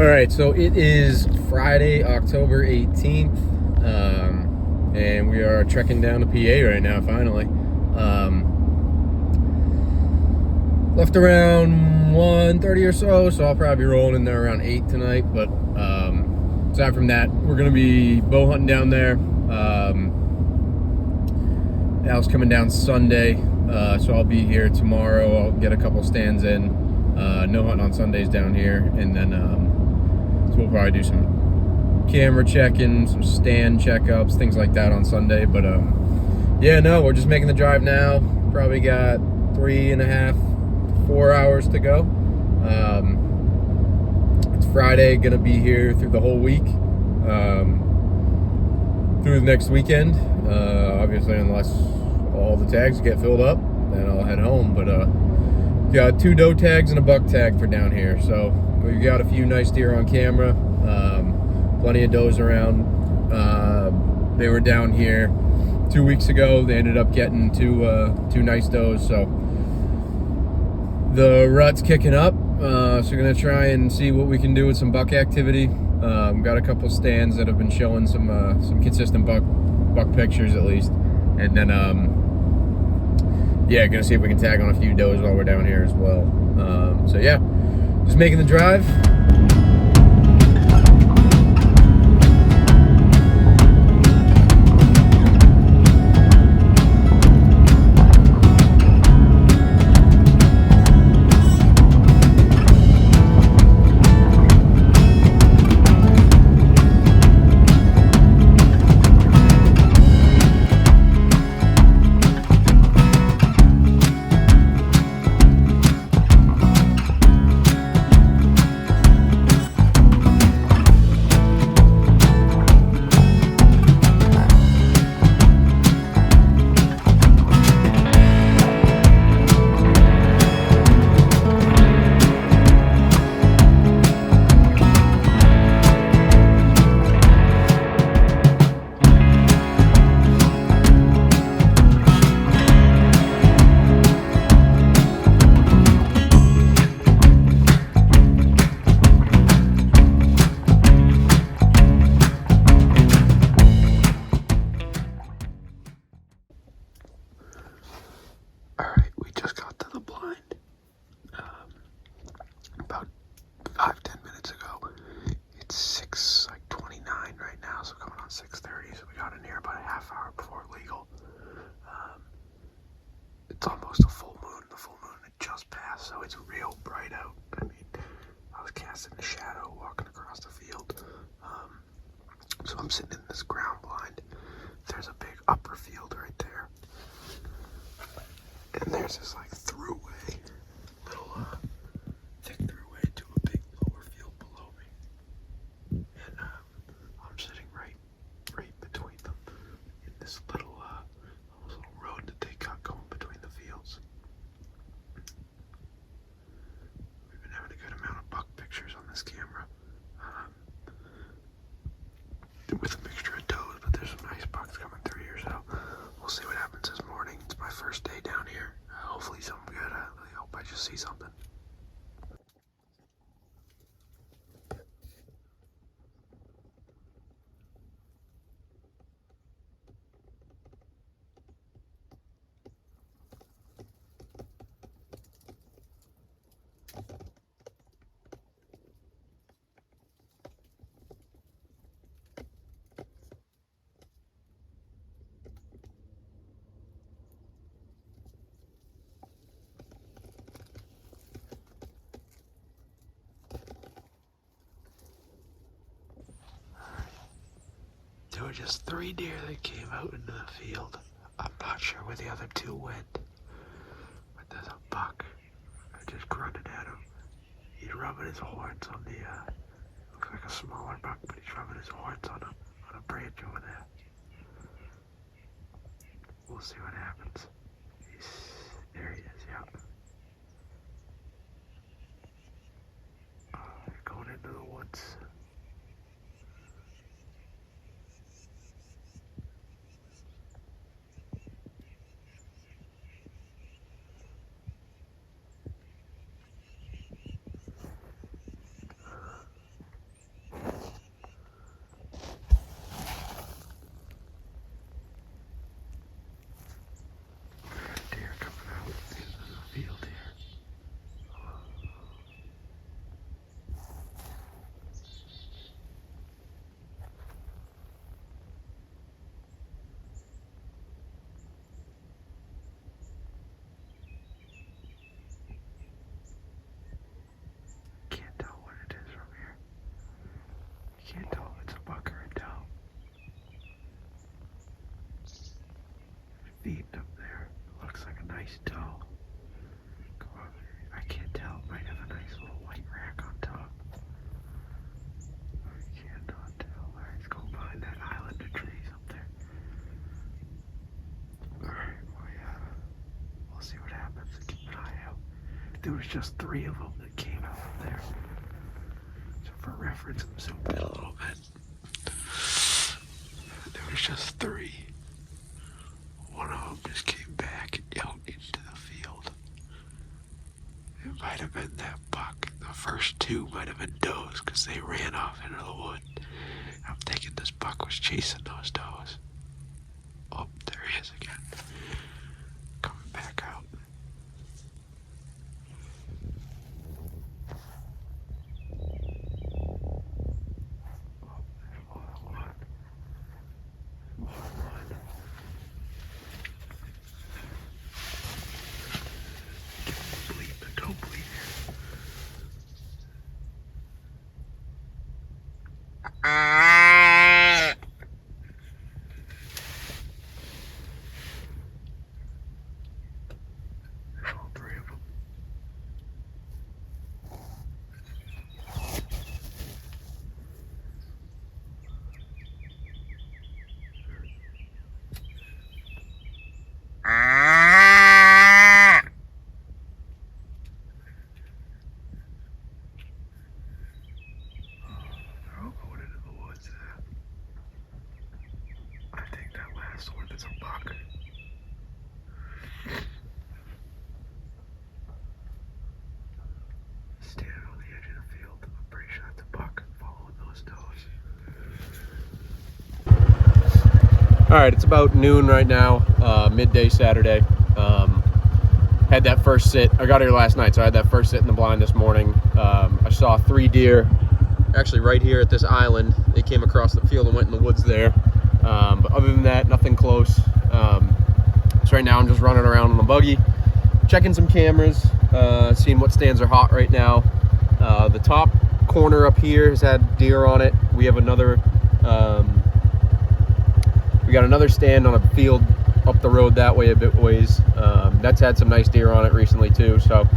All right, so it is Friday, October 18th, and we are trekking down to PA right now, finally. Left around 1:30 or so I'll probably be rolling in there around 8 tonight, but aside from that, we're going to be bow hunting down there. Al's coming down Sunday, so I'll be here tomorrow. I'll get a couple stands in. No hunting on Sundays down here, and then so we'll probably do some camera checking, some stand checkups, things like that on Sunday. But yeah, no, we're just making the drive now. Probably got 3.5, 4 hours to go. It's Friday, gonna be here through the whole week, through the next weekend. Obviously, unless all the tags get filled up, then I'll head home. But got 2 doe tags and a buck tag for down here, so we've got a few nice deer on camera. Plenty of does around. They were down here 2 weeks ago. They ended up getting two nice does, so the rut's kicking up. So we're gonna try and see what we can do with some buck activity. Got a couple stands that have been showing some consistent buck pictures at least, and then yeah, gonna see if we can tag on a few does while we're down here as well. So yeah, just making the drive. Alright, we just got to the blind about 5-10 minutes ago. It's 6:29 right now, so going on 6:30, so we got in here about a half hour before legal. It's almost a full moon. The full moon had just passed, so it's real bright out. I mean, I was casting the shadow walking across the field. So I'm sitting in this ground blind. There's a big upper field right there. And there's this like throughway, little thick throughway to a big lower field below me. And I'm sitting right between them in this little road that they got going between the fields. We've been having a good amount of buck pictures on this camera, with a mixture of does, but there's some nice bucks coming through here, so we'll see what happens this morning. It's my first day down here. Hopefully something good. I really hope I just see something. There were just 3 deer that came out into the field. I'm not sure where the other 2 went, but there's a buck. I just grunted at him. He's rubbing his horns on the, looks like a smaller buck, but he's rubbing his horns on a branch over there. We'll see what happens. There he is, yep. Going into the woods. there was just 3 of them that came out of there. So for reference, I'm zooming in a little bit. There was just 3. One of them just came back out into the field. It might have been that buck. The first 2 might have been does because they ran off into the wood. I'm thinking this buck was chasing those does. Oh, there he is again. Coming back out. Oh, there's more than one. More than one. Don't bleed, but don't bleed here. There's all 3 of them. They're all going into the woods there. I think that last one is a buck. Standing on the edge of the field. I'm pretty sure that's a buck following those does. All right, it's about noon right now, midday Saturday. Had that first sit. I got here last night, so I had that first sit in the blind this morning. I saw 3 deer, actually right here at this island. They came across the field and went in the woods there. But other than that, nothing close. So right now I'm just running around on the buggy, checking some cameras, seeing what stands are hot right now. The top corner up here has had deer on it. We have another, we got another stand on a field up the road that way a bit ways. That's had some nice deer on it recently too. So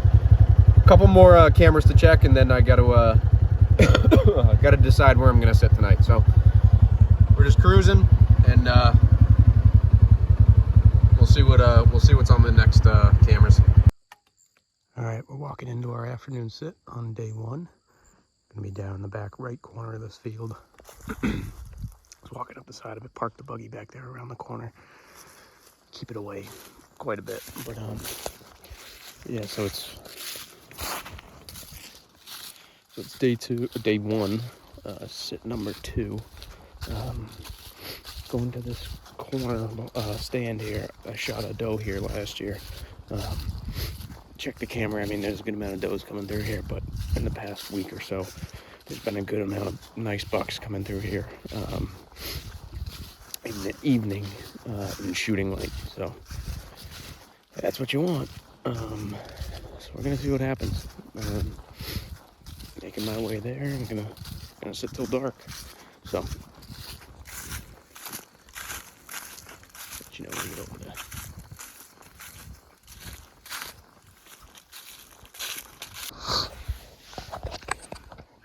a couple more cameras to check, and then I got to got to decide where I'm gonna sit tonight. So we're just cruising, and we'll see what's on the next cameras. All right, we're walking into our afternoon sit on day 1. Gonna be down in the back right corner of this field. Just walking up the side of it, park the buggy back there around the corner. Keep it away quite a bit, but yeah. So it's day 1, sit number 2. Going to this corner stand here. I shot a doe here last year. Check the camera. I mean, there's a good amount of does coming through here, but in the past week or so, there's been a good amount of nice bucks coming through here in the evening in shooting light. So that's what you want. So we're gonna see what happens. Making my way there. I'm gonna sit till dark. So let you know when we get over there.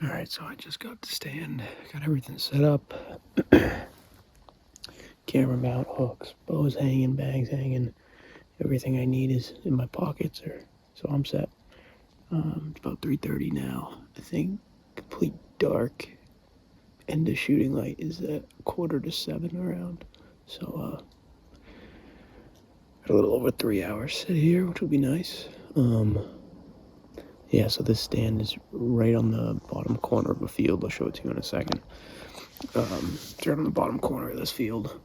All right, so I just got the stand, got everything set up. Camera mount, hooks, bows hanging, bags hanging. Everything I need is in my pockets, so I'm set. It's about 3:30 now. I think complete dark. End of shooting light is at 6:45 around. So got a little over 3 hours sit here, which will be nice. Yeah, so this stand is right on the bottom corner of a field. I'll show it to you in a second. It's right on the bottom corner of this field.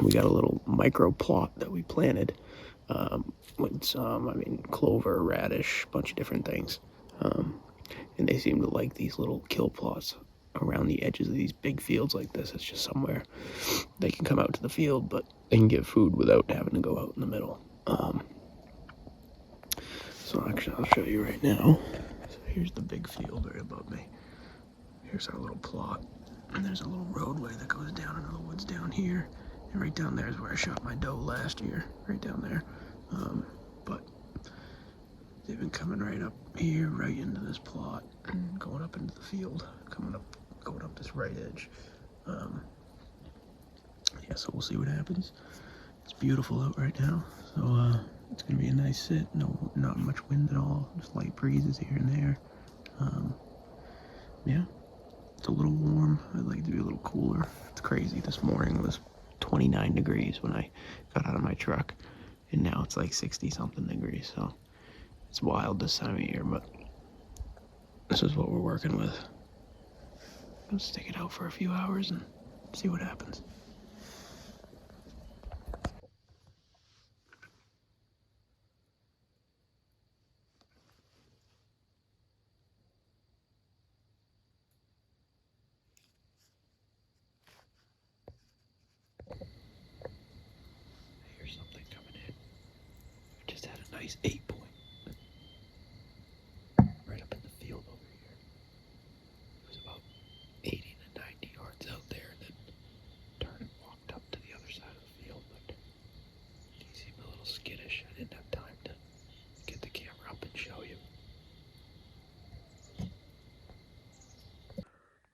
We got a little micro plot that we planted with some, clover, radish, a bunch of different things. And they seem to like these little kill plots around the edges of these big fields like this. It's just somewhere they can come out to the field, but they can get food without having to go out in the middle. So actually, I'll show you right now. So here's the big field right above me. Here's our little plot. And there's a little roadway that goes down into the woods down here. And right down there is where I shot my doe last year. Right down there. But they've been coming right up here, right into this plot. And going up into the field. Going up this right edge. Yeah, so we'll see what happens. It's beautiful out right now. So, It's gonna be a nice sit. No, not much wind at all. Just light breezes here and there. Yeah, it's a little warm. I'd like it to be a little cooler. It's crazy. This morning it was 29 degrees when I got out of my truck, and now it's like 60 something degrees. So it's wild this time of year, but this is what we're working with. I'll stick it out for a few hours and see what happens. Here's something coming in. I just had a nice 8-point right up in the field over here. It was about 80 to 90 yards out there, and then turned and walked up to the other side of the field. But he seemed a little skittish. I didn't have time to get the camera up and show you.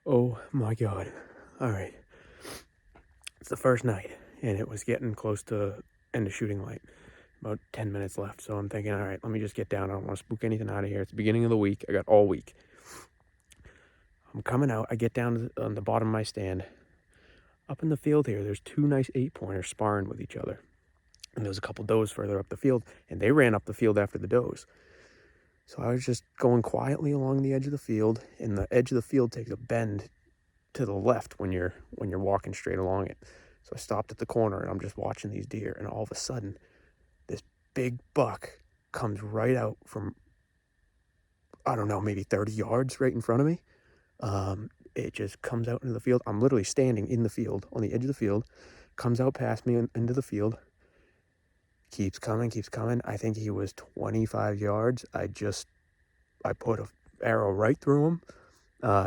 Oh my God. All right. It's the first night, and it was getting close to end of shooting light. About 10 minutes left, so I'm thinking, all right, let me just get down. I don't want to spook anything out of here. It's the beginning of the week. I got all week. I'm coming out. I get down on the bottom of my stand. Up in the field here, there's 2 nice 8-pointers sparring with each other. And there's a couple does further up the field, and they ran up the field after the does. So I was just going quietly along the edge of the field, and the edge of the field takes a bend to the left when you're walking straight along it. So I stopped at the corner, and I'm just watching these deer, and all of a sudden, this big buck comes right out from, I don't know, maybe 30 yards right in front of me. It just comes out into the field. I'm literally standing in the field, on the edge of the field, comes out past me into the field, keeps coming. I think he was 25 yards. I put an arrow right through him.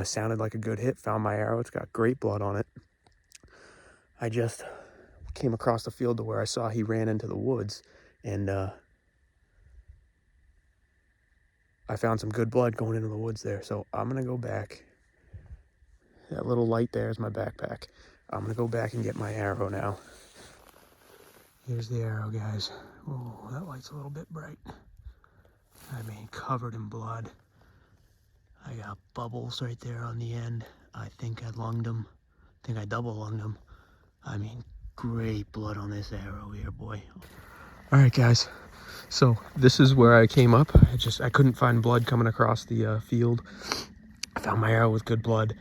Sounded like a good hit, found my arrow. It's got great blood on it. I just came across the field to where I saw he ran into the woods, and I found some good blood going into the woods there. So I'm going to go back. That little light there is my backpack. I'm going to go back and get my arrow now. Here's the arrow, guys. Oh, that light's a little bit bright. I mean, covered in blood. I got bubbles right there on the end. I think I lunged them. I think I double lunged them. I mean, great blood on this arrow here, boy. All right, guys. So this is where I came up. I couldn't find blood coming across the field. I found my arrow with good blood.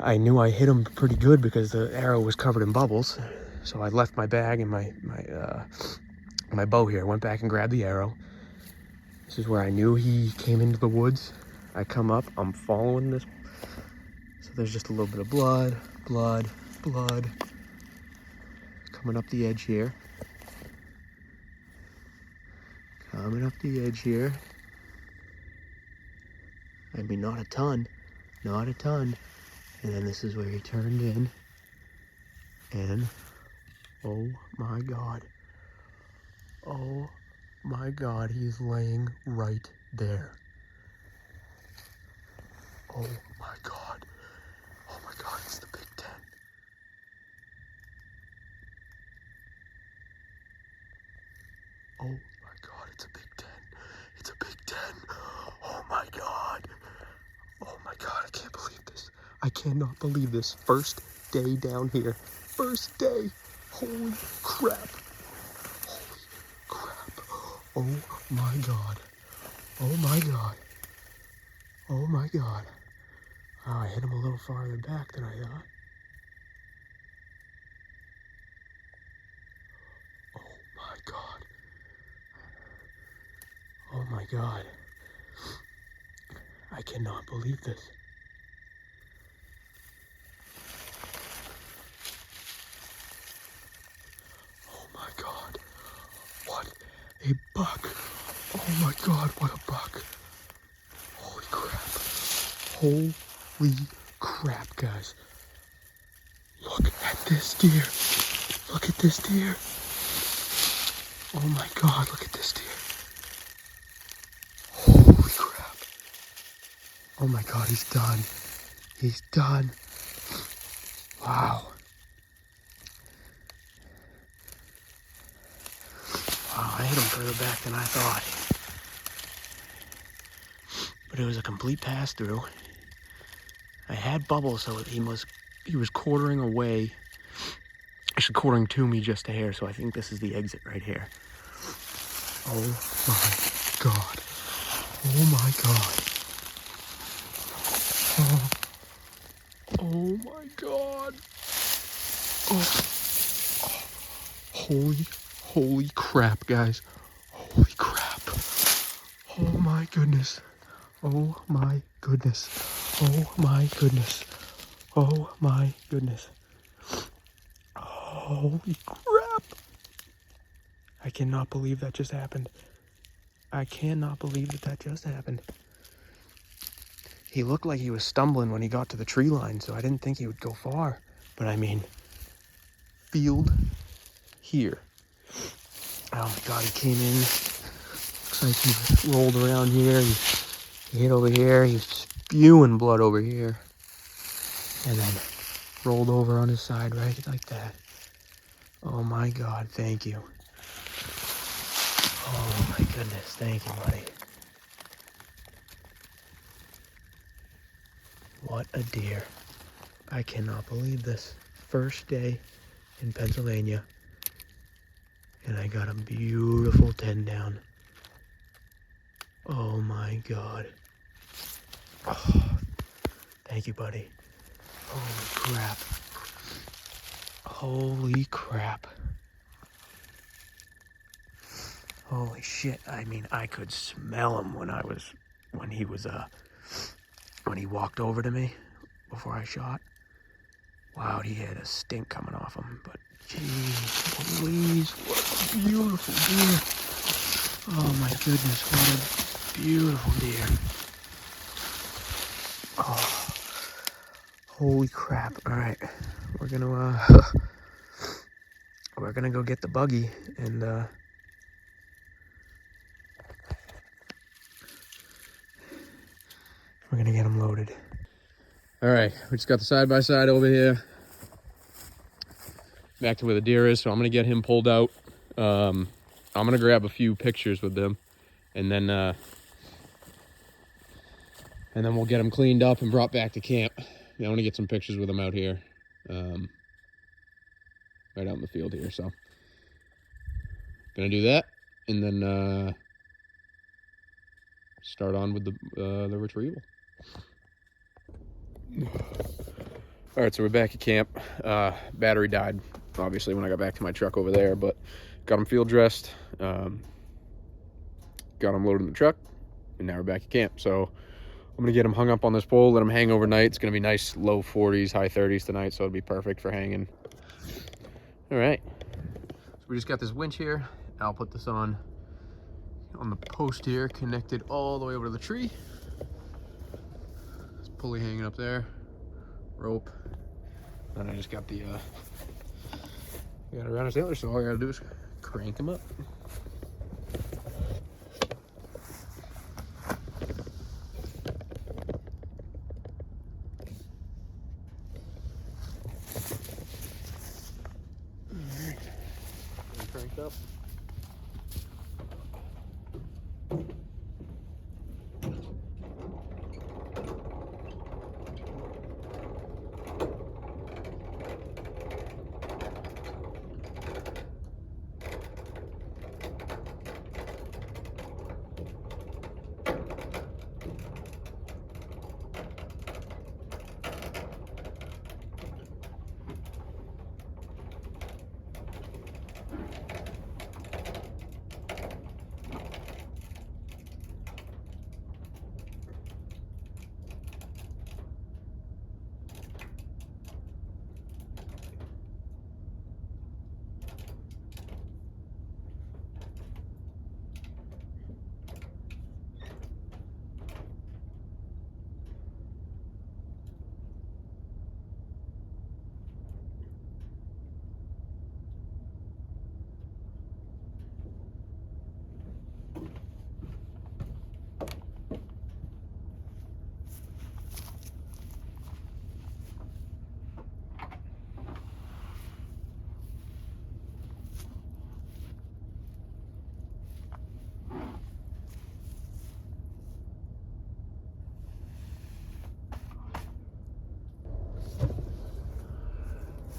I knew I hit him pretty good because the arrow was covered in bubbles. So I left my bag and my bow here. Went back and grabbed the arrow. This is where I knew he came into the woods. I come up. I'm following this. So there's just a little bit of blood. Coming up the edge here. I mean, not a ton. And then this is where he turned in. And, oh my God, he's laying right there. Oh my God, it's the Big Ten. Oh my God, it's a Big Ten. Oh my God, I can't believe this. I cannot believe this. First day down here. First day. Holy crap. Oh my God. Oh, I hit him a little farther back than I thought. Oh my God. I cannot believe this. Oh my God. What a buck. Oh my God, what a buck. Holy crap, guys. Look at this deer. Oh my God, look at this deer. Holy crap. Oh my God, he's done. Wow. Oh, I hit him further back than I thought. But it was a complete pass-through. I had bubbles, so he was quartering away. Actually, quartering to me just a hair, so I think this is the exit right here. Oh my God. Oh my God. Oh my God. Oh. Holy crap, guys. Holy crap. Oh my goodness. Oh my goodness. Oh my goodness. Oh my goodness. Holy crap. I cannot believe that just happened. I cannot believe that just happened. He looked like he was stumbling when he got to the tree line, so I didn't think he would go far. But I mean, field here. Oh my God, he came in. Looks like he rolled around here. He hit over here. He was spewing blood over here. And then rolled over on his side right like that. Oh my God, thank you. Oh my goodness, thank you, buddy. What a deer. I cannot believe this. First day in Pennsylvania. And I got a beautiful 10 down. Oh my God. Oh, thank you, buddy. Holy crap. Holy crap. Holy shit. I mean, I could smell him when he walked over to me before I shot. Wow, he had a stink coming off him, but jeez Louise, what a beautiful deer. Oh my goodness, what a beautiful deer. Oh, holy crap. All right, we're gonna go get the buggy and we're gonna get him loaded. All right, we just got the side-by-side over here. Back to where the deer is, so I'm gonna get him pulled out. I'm gonna grab a few pictures with them, and then we'll get him cleaned up and brought back to camp. I want to get some pictures with him out here, right out in the field here. So, gonna do that, and then start on with the retrieval. All right, so we're back at camp. Battery died, obviously, when I got back to my truck over there, but got him field dressed, got him loaded in the truck, and now we're back at camp. So I'm gonna get him hung up on this pole, let him hang overnight. It's gonna be nice low 40s, high 30s tonight, so it'll be perfect for hanging. All right, so we just got this winch here. I'll put this on the post here, connected all the way over to the tree. This pulley hanging up there, rope. Then I just got the got around his antlers, so all I gotta do is crank him up. Alright, cranked up.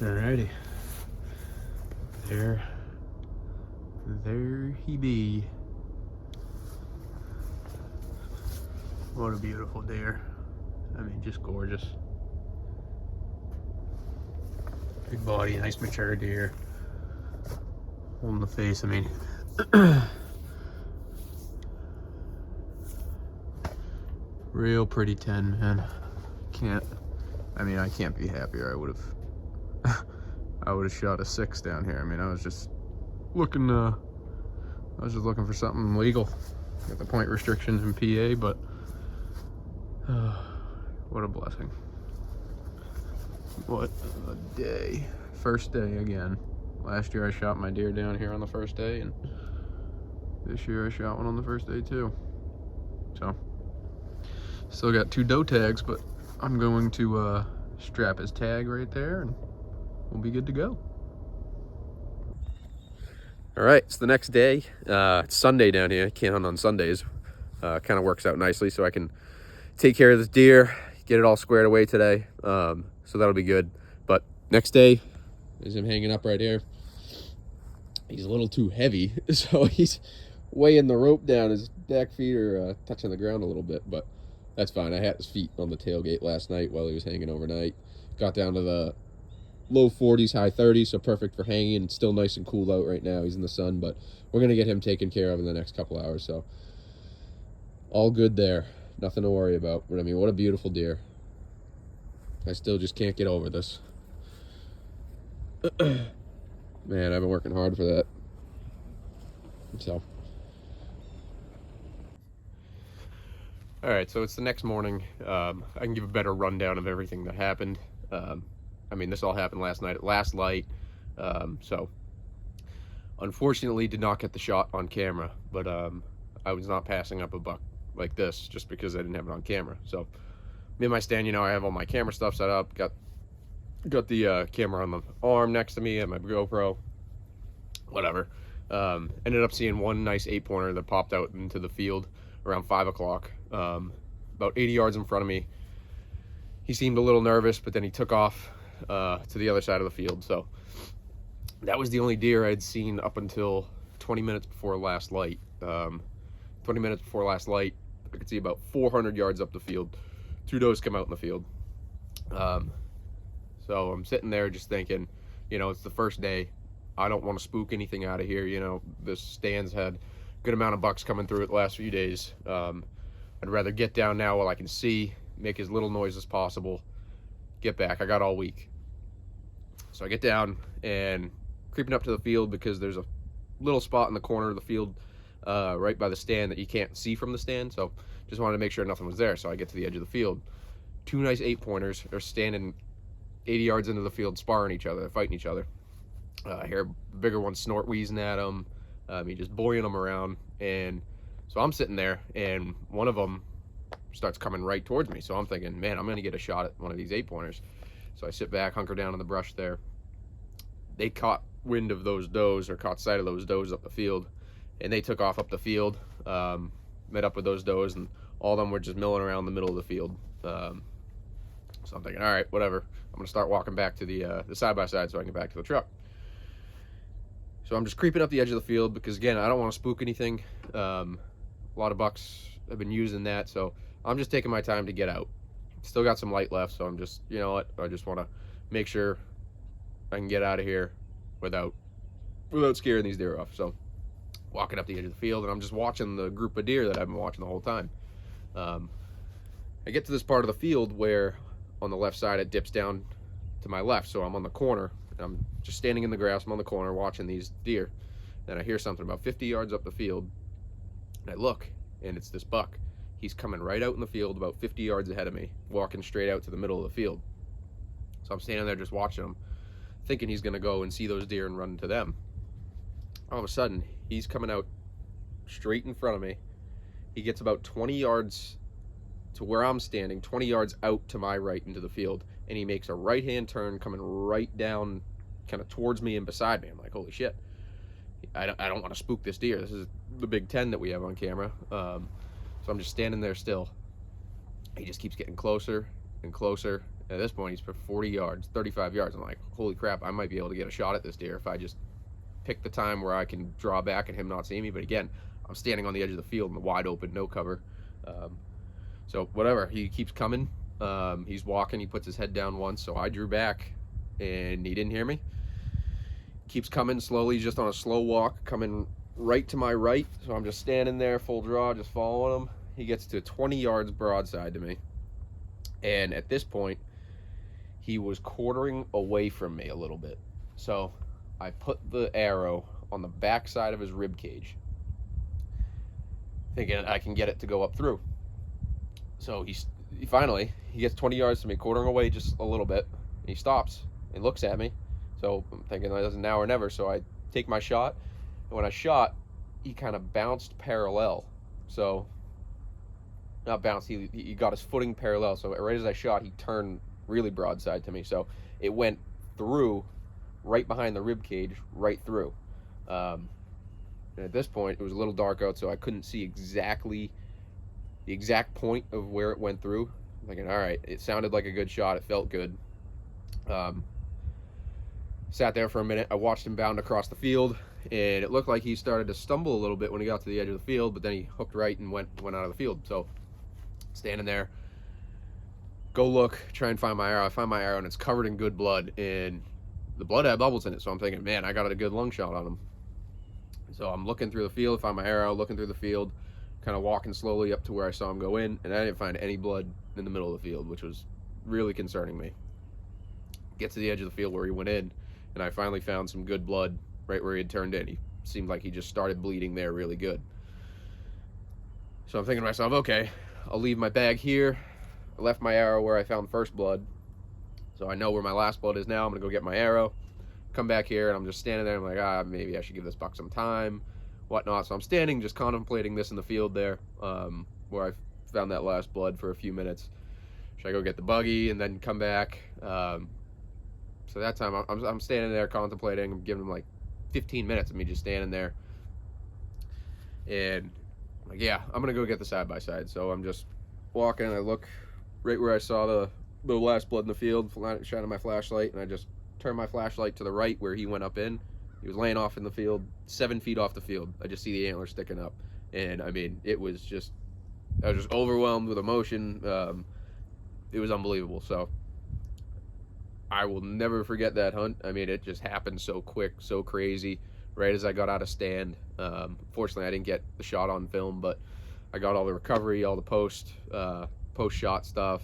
Alrighty. There he be. What a beautiful deer. I mean, just gorgeous. Big body, nice mature deer. Holding the face, I mean. Real pretty 10, man. I can't be happier. I would have shot a 6 down here. I mean, I was just looking for something legal. Got the point restrictions in PA, but what a blessing. What a day. First day again. Last year I shot my deer down here on the first day, and this year I shot one on the first day too. So, still got 2 doe tags, but I'm going to strap his tag right there and we'll be good to go. All right, it's the next day. It's Sunday down here. I can't hunt on Sundays. Kind of works out nicely, so I can take care of this deer, get it all squared away today. So that'll be good. But next day is him hanging up right here. He's a little too heavy, so he's weighing the rope down. His back feet are touching the ground a little bit, but that's fine. I had his feet on the tailgate last night while he was hanging overnight. Got down to the low 40s, high 30s, so perfect for hanging. It's still nice and cool out right now. He's in the sun, but we're going to get him taken care of in the next couple hours, so all good there. Nothing to worry about. But I mean, what a beautiful deer. I still just can't get over this. Man, I've been working hard for that. So. All right, so it's the next morning. I can give a better rundown of everything that happened. I mean, this all happened last night at last light. So, unfortunately, did not get the shot on camera, but I was not passing up a buck like this just because I didn't have it on camera. So, me and my stand, you know, I have all my camera stuff set up. Got the camera on the arm next to me and my GoPro. Whatever. Ended up seeing one nice 8-pointer that popped out into the field around 5 o'clock. About 80 yards in front of me. He seemed a little nervous, but then he took off to the other side of the field. So that was the only deer I'd seen up until 20 minutes before last light. 20 minutes before last light, I could see about 400 yards up the field. 2 does come out in the field. So I'm sitting there just thinking, you know, it's the first day. I don't want to spook anything out of here. You know, this stand's had a good amount of bucks coming through it the last few days. I'd rather get down now while I can see, make as little noise as possible, get back. I got all week. So I get down and creeping up to the field because there's a little spot in the corner of the field right by the stand that you can't see from the stand. So just wanted to make sure nothing was there. So I get to the edge of the field. 2 nice 8-pointers are standing 80 yards into the field, sparring each other, fighting each other. I hear a bigger one snort wheezing at him. He just buoying them around. And so I'm sitting there, and one of them starts coming right towards me. So I'm thinking, man, I'm going to get a shot at one of these 8-pointers. So I sit back, hunker down in the brush there. They caught wind of those does, or caught sight of those does up the field, and they took off up the field, met up with those does, and all of them were just milling around the middle of the field. So I'm thinking, all right, whatever. I'm going to start walking back to the side-by-side so I can get back to the truck. So I'm just creeping up the edge of the field because, again, I don't want to spook anything. A lot of bucks have been using that, so I'm just taking my time to get out. Still got some light left, so I'm just, you know what, I just want to make sure I can get out of here without scaring these deer off. So walking up the edge of the field, and I'm just watching the group of deer that I've been watching the whole time. I get to this part of the field where on the left side it dips down to my left, so I'm on the corner. I'm just standing in the grass. I'm on the corner watching these deer. Then I hear something about 50 yards up the field, and I look, and it's this buck. He's coming right out in the field about 50 yards ahead of me, walking straight out to the middle of the field. So I'm standing there just watching him, thinking he's going to go and see those deer and run into them. All of a sudden, he's coming out straight in front of me. He gets about 20 yards to where I'm standing, 20 yards out to my right into the field, and he makes a right-hand turn coming right down kind of towards me and beside me. I'm like, holy shit. I don't want to spook this deer. This is the Big 10 that we have on camera. So I'm just standing there still. He just keeps getting closer and closer At this point, he's for 40 yards, 35 yards. I'm like, holy crap, I might be able to get a shot at this deer if I just pick the time where I can draw back and him not see me. But again, I'm standing on the edge of the field in the wide open, no cover. So whatever, he keeps coming. He's walking, he puts his head down once, so I drew back and he didn't hear me. Keeps coming slowly, just on a slow walk, coming right to my right. So I'm just standing there, full draw, just following him. He gets to 20 yards broadside to me. And at this point, he was quartering away from me a little bit. So I put the arrow on the back side of his rib cage, thinking I can get it to go up through. So he finally gets 20 yards to me, quartering away just a little bit. And he stops and looks at me. So I'm thinking that is now or never. So I take my shot. And when I shot, he kind of bounced parallel. So not bounced, he got his footing parallel. So right as I shot, he turned really broadside to me. So it went through, right behind the rib cage, right through. And at this point, it was a little dark out, so I couldn't see exactly the exact point of where it went through. I'm thinking, all right, it sounded like a good shot. It felt good. Sat there for a minute. I watched him bound across the field, and it looked like he started to stumble a little bit when he got to the edge of the field, but then he hooked right and went out of the field. So standing there, go look, try and find my arrow. I find my arrow, and it's covered in good blood, and the blood had bubbles in it. So I'm thinking, man, I got a good lung shot on him. So I'm looking through the field, find my arrow, looking through the field, kind of walking slowly up to where I saw him go in, and I didn't find any blood in the middle of the field, which was really concerning me. Get to the edge of the field where he went in, and I finally found some good blood right where he had turned in. He seemed like he just started bleeding there really good. So I'm thinking to myself, okay, I'll leave my bag here. I left my arrow where I found first blood, so I know where my last blood is now. I'm gonna go get my arrow, come back here, and I'm just standing there. I'm like, maybe I should give this buck some time, whatnot. So I'm standing, just contemplating this in the field there, where I found that last blood for a few minutes. Should I go get the buggy and then come back? So that time I'm standing there contemplating. I'm giving him like 15 minutes of me just standing there, and I'm like, yeah, I'm gonna go get the side-by-side. So I'm just walking, and I look right where I saw the last blood in the field, shining my flashlight, and I just turn my flashlight to the right where he went up in. He was laying off in the field, 7 feet off the field. I just see the antler sticking up, and I mean, I was just overwhelmed with emotion. It was unbelievable. So I will never forget that hunt. I mean, it just happened so quick, so crazy, right as I got out of stand. Fortunately, I didn't get the shot on film, but I got all the recovery, all the post-shot stuff,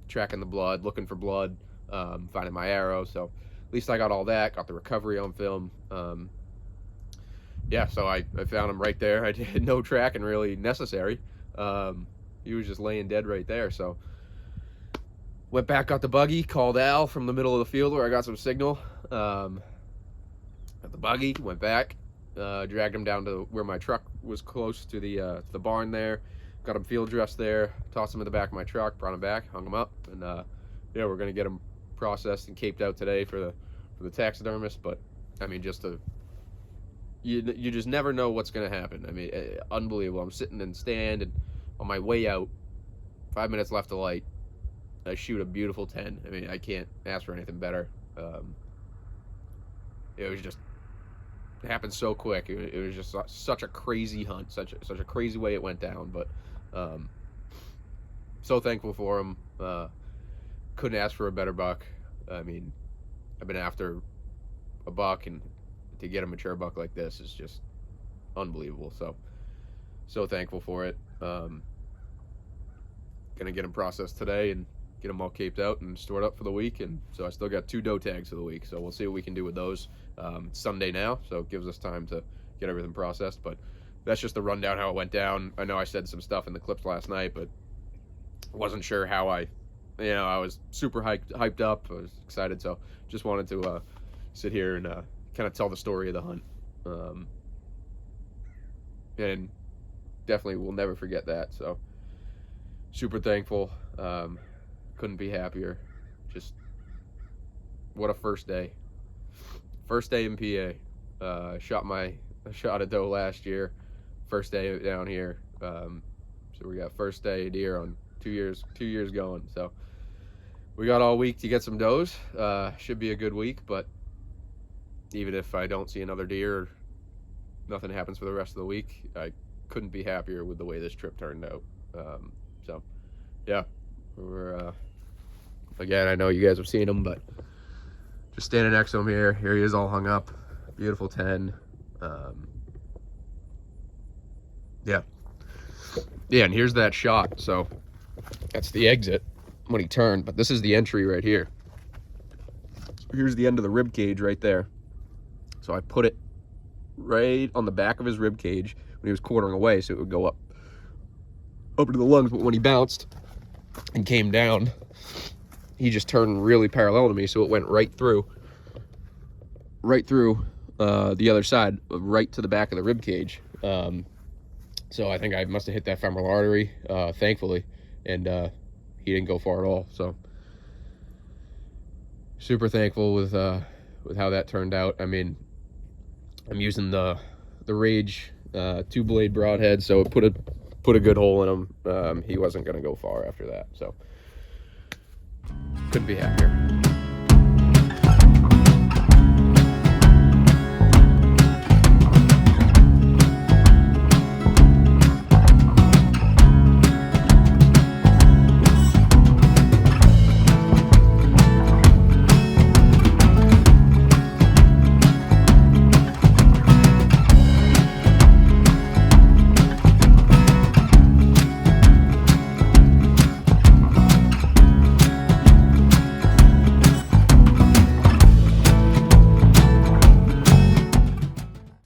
tracking the blood, looking for blood, finding my arrow. So at least I got all that, got the recovery on film. Yeah, so I found him right there. I did no tracking really necessary. He was just laying dead right there. So went back, got the buggy, called Al from the middle of the field where I got some signal. Got the buggy, went back, dragged him down to where my truck was close to the barn there. Got him field dressed there, tossed him in the back of my truck, brought him back, hung him up, and yeah, we're gonna get him processed and caped out today for the taxidermist. But I mean, you just never know what's gonna happen. I mean, unbelievable. I'm sitting in stand, and on my way out, 5 minutes left to light, I shoot a beautiful 10. I mean, I can't ask for anything better. It was just, it happened so quick. It was just such a crazy hunt, such a crazy way it went down. But so thankful for him. Couldn't ask for a better buck. I mean, I've been after a buck, and to get a mature buck like this is just unbelievable. So thankful for it. Gonna get him processed today and get them all caped out and stored up for the week. And so I still got 2 doe tags for the week, so we'll see what we can do with those. It's Sunday now, so it gives us time to get everything processed. But that's just the rundown how it went down. I know I said some stuff in the clips last night, but wasn't sure how I was super hyped up. I was excited, so just wanted to sit here and kind of tell the story of the hunt. And definitely will never forget that. So super thankful. Couldn't be happier. Just what a first day. First day in PA. Shot a doe last year. First day down here. So we got first day deer on 2 years going. So we got all week to get some does. Should be a good week, but even if I don't see another deer, nothing happens for the rest of the week, I couldn't be happier with the way this trip turned out. So yeah, we're again, I know you guys have seen him, but just standing next to him here he is all hung up. Beautiful 10. Yeah, and here's that shot. So that's the exit when he turned, but this is the entry right here. So here's the end of the rib cage right there. So I put it right on the back of his rib cage when he was quartering away, so it would go up to the lungs. But when he bounced and came down, he just turned really parallel to me, so it went right through the other side, right to the back of the rib cage. So I think I must have hit that femoral artery, thankfully, and he didn't go far at all. So super thankful with how that turned out. I mean, I'm using the Rage 2-blade broadhead, so it put a good hole in him. He wasn't going to go far after that, so couldn't be happier.